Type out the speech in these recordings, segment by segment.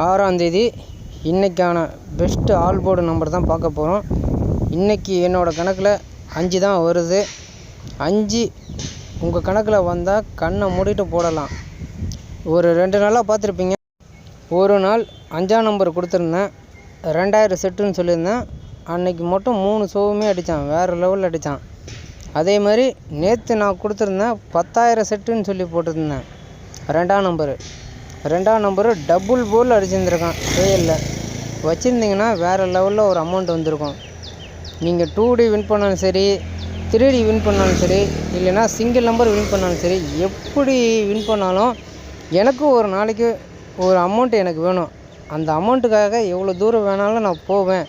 6ஆம் தேதி இன்றைக்கான பெஸ்ட்டு ஆல் போர்டு நம்பர் தான் பார்க்க போகிறோம். இன்றைக்கி என்னோடய கணக்கில் 5 தான் வருது. 5 உங்கள் கணக்கில் வந்தால் கண்ணை மூடிட்டு போடலாம். ஒரு 2 நாளாக பார்த்துருப்பீங்க. ஒரு நாள் 5ஆம் நம்பர் கொடுத்துருந்தேன், 2000 செட்டுன்னு சொல்லியிருந்தேன். அன்றைக்கி மட்டும் 3 ஷோவுமே அடித்தான், வேறு லெவலில் அடித்தான். அதே மாதிரி நேற்று நான் கொடுத்துருந்தேன் 10,000 செட்டுன்னு சொல்லி போட்டிருந்தேன். 2ஆம் நம்பரு டபுள் போல் அடிச்சிருந்துருக்கான். ஏஎல்லில் வச்சுருந்தீங்கன்னா வேறு லெவலில் ஒரு அமௌண்ட் வந்திருக்கும். நீங்கள் 2D வின் பண்ணாலும் சரி, 3D வின் பண்ணாலும் சரி, இல்லைனா சிங்கிள் நம்பர் வின் பண்ணாலும் சரி, எப்படி வின் பண்ணாலும் எனக்கு ஒரு நாளைக்கு ஒரு அமௌண்ட் எனக்கு வேணும். அந்த அமௌண்ட்டுக்காக எவ்வளோ தூரம் வேணாலும் நான் போவேன்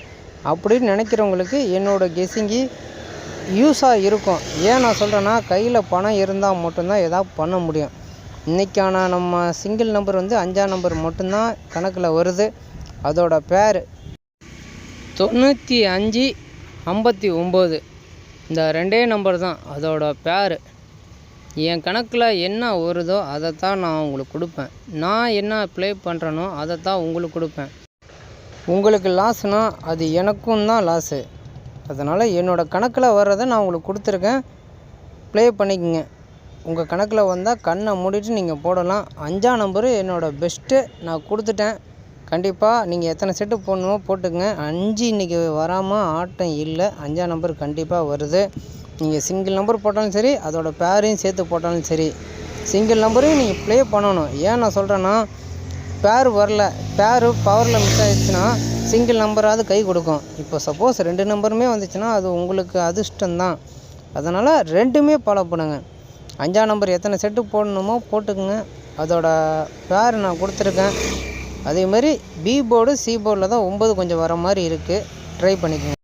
அப்படின்னு நினைக்கிறவங்களுக்கு என்னோடய கெஸ்ஸிங்கி யூஸாக இருக்கும். ஏன் நான் சொல்கிறேன்னா, கையில் பணம் இருந்தால் மட்டும்தான் எதாவது பண்ண முடியும். இன்றைக்கான நம்ம சிங்கிள் நம்பர் 5ஆம் நம்பர் மட்டும்தான் கணக்கில் வருது. அதோட பேர் 9559. இந்த 2 நம்பர் தான் அதோட பேர். என் கணக்கில் என்ன வருதோ அதைத்தான் நான் உங்களுக்கு கொடுப்பேன். நான் என்ன ப்ளே பண்ணுறேனோ அதைத்தான் உங்களுக்கு கொடுப்பேன். உங்களுக்கு லாஸ்னால் அது எனக்கும் தான் லாஸு. அதனால் என்னோடய கணக்கில் வர்றதை நான் உங்களுக்கு கொடுத்துருக்கேன், ப்ளே பண்ணிக்கோங்க. உங்கள் கணக்கில் வந்தால் கண்ணை மூடிட்டு நீங்கள் போடலாம். 5ஆம் நம்பரு என்னோடய பெஸ்ட்டு நான் கொடுத்துட்டேன். கண்டிப்பாக நீங்கள் எத்தனை செட்டு போடணுமோ போட்டுக்கங்க. 5 இன்றைக்கி வராமல் ஆட்டம் இல்லை. 5ஆம் நம்பர் கண்டிப்பாக வருது. நீங்கள் சிங்கிள் நம்பர் போட்டாலும் சரி, அதோட பேரையும் சேர்த்து போட்டாலும் சரி, சிங்கிள் நம்பரையும் நீங்கள் ப்ளே பண்ணணும். ஏன் நான் சொல்கிறேன்னா, பேர் வரல, பேர் பவரில் மிஸ் ஆகிடுச்சுன்னா சிங்கிள் நம்பராவது கை கொடுக்கும். இப்போ சப்போஸ் 2 நம்பருமே வந்துச்சுன்னா அது உங்களுக்கு அதிர்ஷ்டம்தான். அதனால் 2மே ஃபாலோ பண்ணுங்க. 5ஆம் நம்பர் எத்தனை செட்டு போடணுமோ போட்டுக்குங்க. அதோட பேர் நான் கொடுத்துருக்கேன். அதேமாதிரி பி போர்டு, சி போர்டில் தான் 9 கொஞ்சம் வர மாதிரி இருக்குது. ட்ரை பண்ணிக்கோங்க.